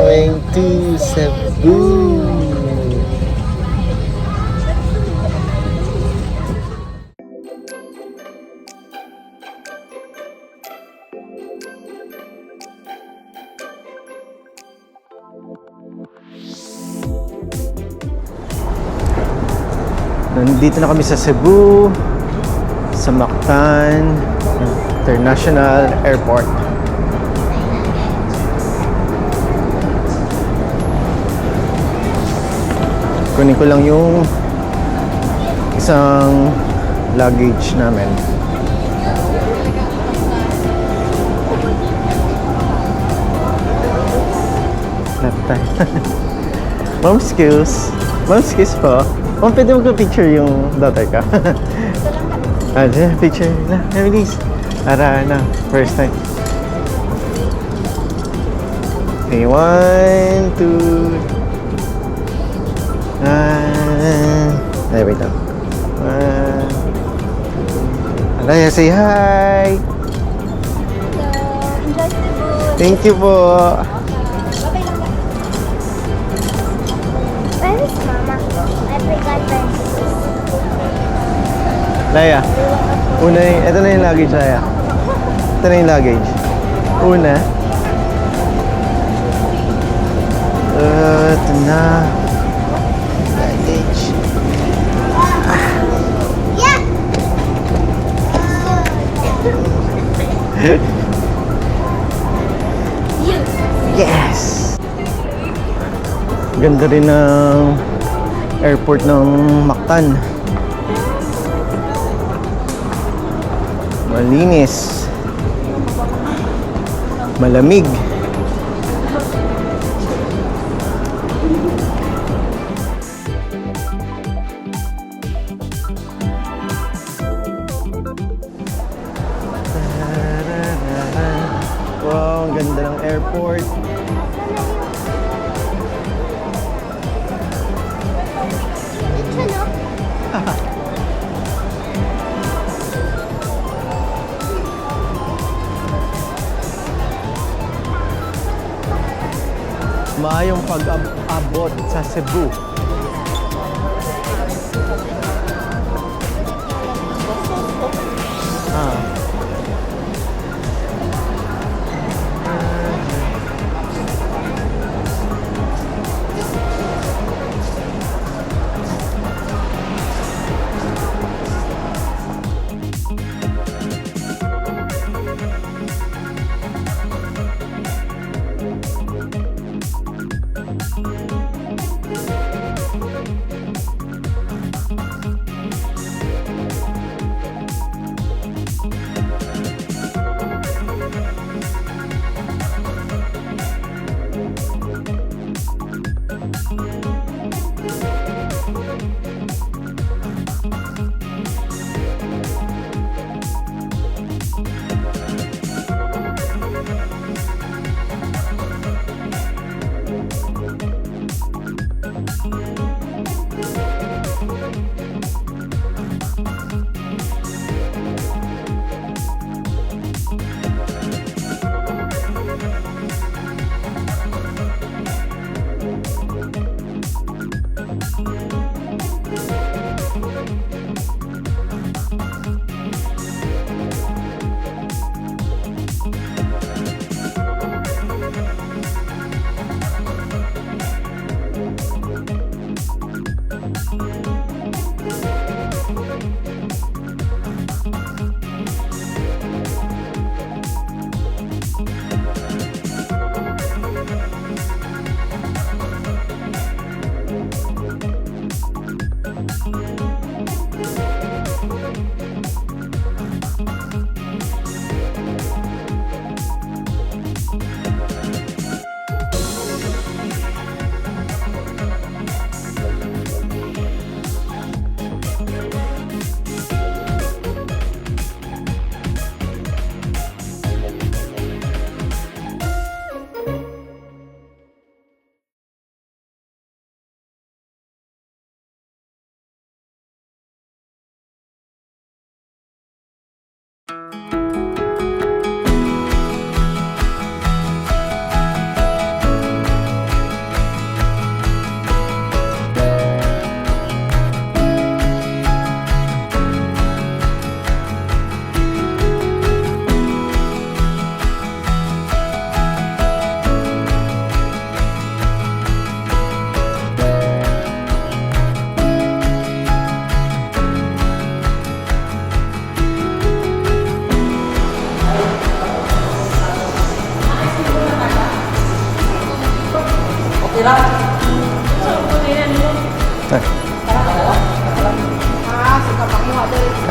going to Cebu. Nandito na kami sa Cebu, sa Mactan International Airport. Kunin ko lang yung isang luggage namin. Laptop. Mom skills. Mom skills po. Mom, pwede magpa-picture yung daughter ka? Dyan, picture na. Please. Para na, first time. Okay, 1, 2. Ay, wait lang. Alaya, say hi! Enjoy Cebu. Thank you po. Babay lang ba? Where is Mama? I forgot where she is. Laya, una yung, ito na yung luggage, Laya. Ito na yung luggage. Una. Ito na. Luggage. Yeah! Yes! Ganda rin ng airport ng Mactan. Malinis. Malamig. Wow, ang ganda ng airport. Ito, no? Maayong pag-abot sa Cebu.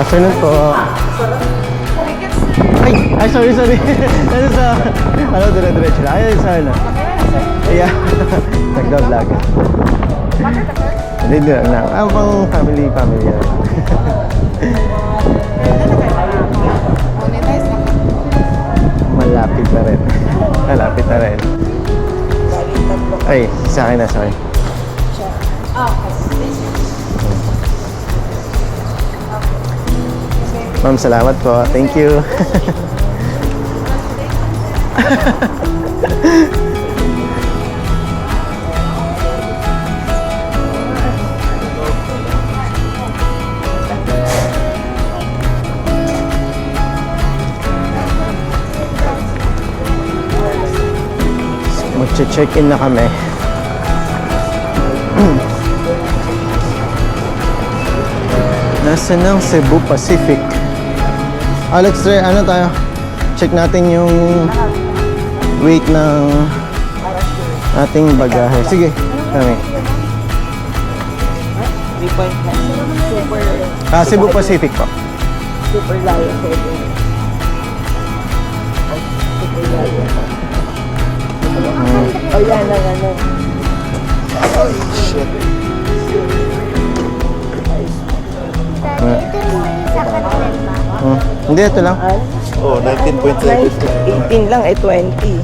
Afternoon po. Ay, sorry. Ano sa, dire-diretso na. Ay, sa ano? Yeah. Nagda-vlog. Hindi lang. Ang pang family yan. Malapit na rin. Malapit na rin. Ay, sa akin na, sorry. Ma'am, salamat po. Thank you. Magche-check-in na kami. Nasa ng Cebu Pacific. Alex, try, ano tayo? Check natin yung weight ng ating bagahe. Sige, kami. 3.9. Super. Cebu Pacific po. Super layo. Super layo. Oh, yan ang ano. Oh, shit. Dati, ito rin ba yung sa kanila ba? Hindi, ito lang. Oh, 19.7. 18 lang, 20.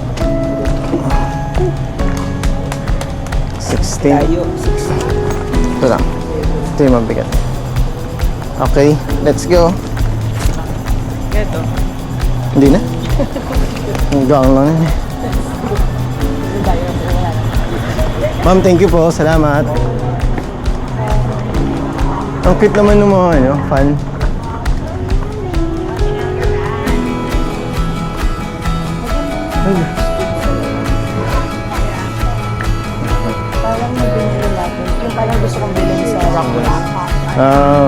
16. Layo, 16. Ito lang. Ito yung mabigat. Okay, let's go. Ito. Hindi na? Ang gaang lang yun eh. Ma'am, thank you po. Salamat. Ang cute naman ng mga ano, fan. Ay. Parang nabinili natin. Yung parang gusto kong bilhin sa Rockwell. Ah.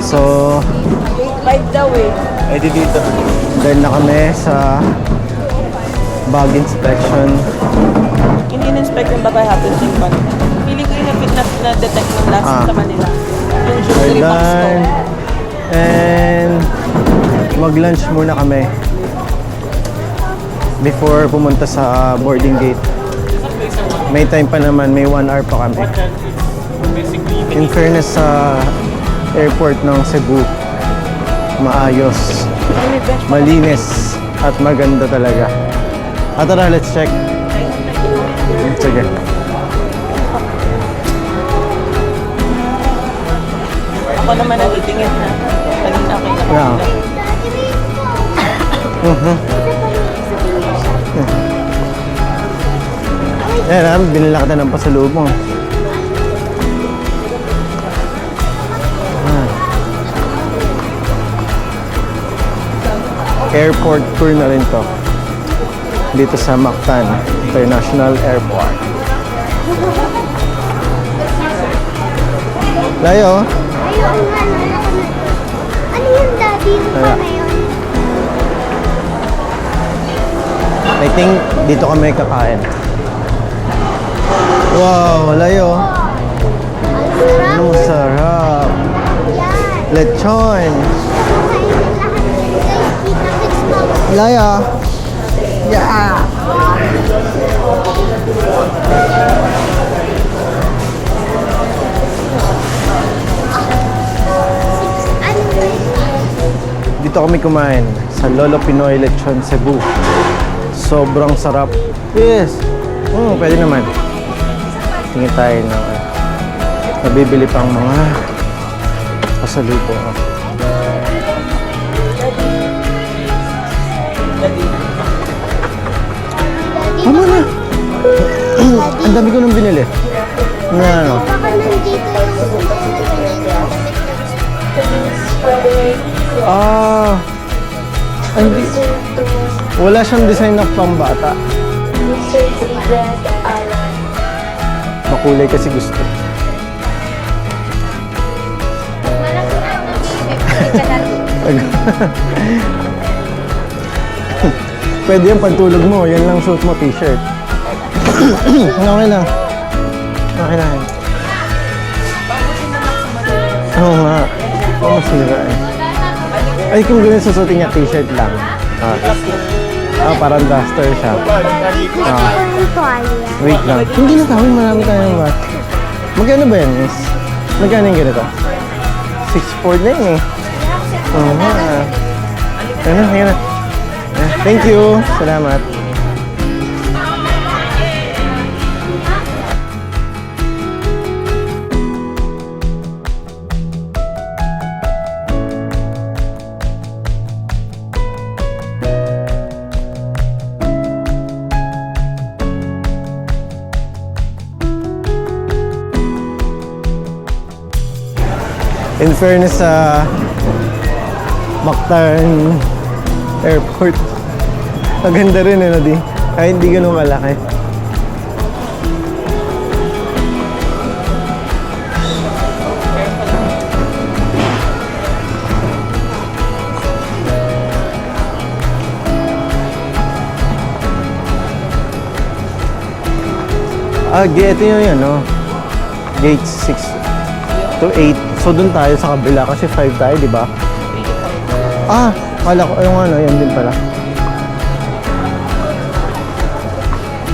So, 8.5 daw eh. Ay, di dito. dahil na kami sa bag inspection. Hindi na-inspect yung bagay happen sa iba. Feeling ko yung na-detect ng last sa Manila. Yung jewelry box ko. Done. And mag-lunch muna kami before pumunta sa boarding gate. May time pa naman, may 1 hour pa kami. In fairness sa airport ng Cebu, maayos, malinis, at maganda talaga. At tara, let's check. Sige. Ako naman ang itingin na. Kanina kayo na Yeah. Dati, wait po. Yan, binila kita ng pasalubong. Airport tour na rin to. Dito sa Mactan International Airport. Layo. Ayun nga, nalala ko na. Ano yung daddy yung pa na yun? I think dito kami kakain. Wow, layo. Ang sarap. Ano sarap. Yan. Lechon. Kainin lahat. Guys, kita-kits mo. Laya. Yeah. Dito kami kumain sa Lolo Pinoy Lechon Cebu. Sobrang sarap. Yes. Pwede naman. Tingin tayo ng nabibili pang mga pasalubong. Tama na. Ang dami ko nang binili. Na ano? Baka nandito yung Hindi. Wala siyang design na pambata. Makulay kasi gusto. Pwede yung pantulog mo. Yan lang suot mo, t-shirt. Okay lang. Okay lang. Oo nga. Oo, masira eh. Ay, kung ganun susutin niya, t-shirt lang. Parang duster siya. yung tuwalya. Wait lang. Hindi na tawin, marami tayong mat. Magkano ba yan, miss? Magkano yung ganito? 6.4 na yun eh. Oo nga. Ano, yan na. Thank you. Salamat. In fairness sa Mactan Airport, maganda rin eh, no, di? Ay, hindi ganun malaki. Ito yun yan, no? Gate 6 to 8. So, dun tayo sa kabila kasi 5 tayo, di ba? Kala ko, yung ano, yan din pala.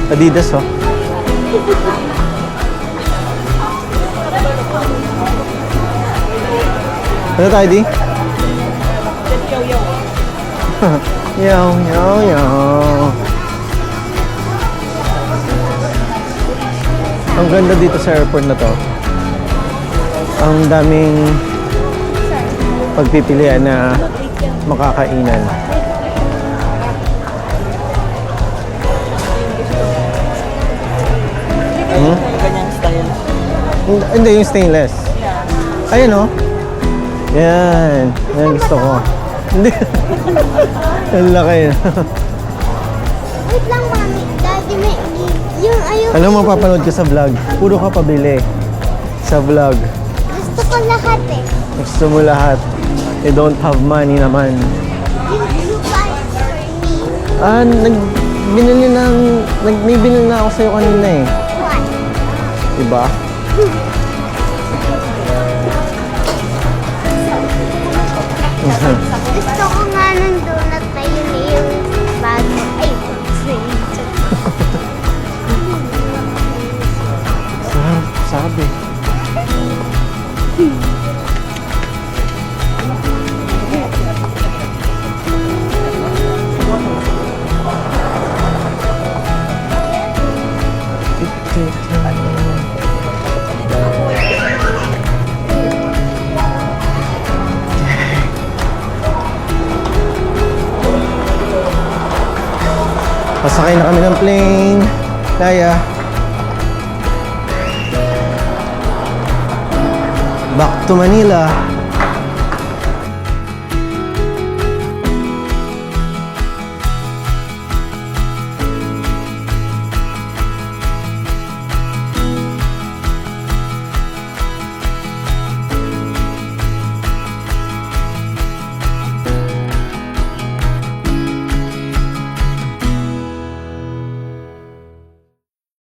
Adidas, oh. Ano tayo, di? Yaw, yaw, yaw. Ang ganda dito sa airport na to. Ang daming pagpipilian na makakainan. Ganyang style. Hindi, yung stainless. Ayun, oh. Yan. Yan gusto ko. Hindi. Ang laki. Wait lang, mami. Daddy, may yung ayun. Ano mapapanood ka sa vlog? Puro ka pabili sa vlog. Gusto ko lahat eh. Gusto mo lahat. You don't have money naman. You buy for me. May binili na ako sa'yo kanina eh. What? Diba? Gusto ko nga ng donut na yun eh, yung bago. Ay, Sabi. Pasakay na kami ng plane. Kaya. Back to Manila.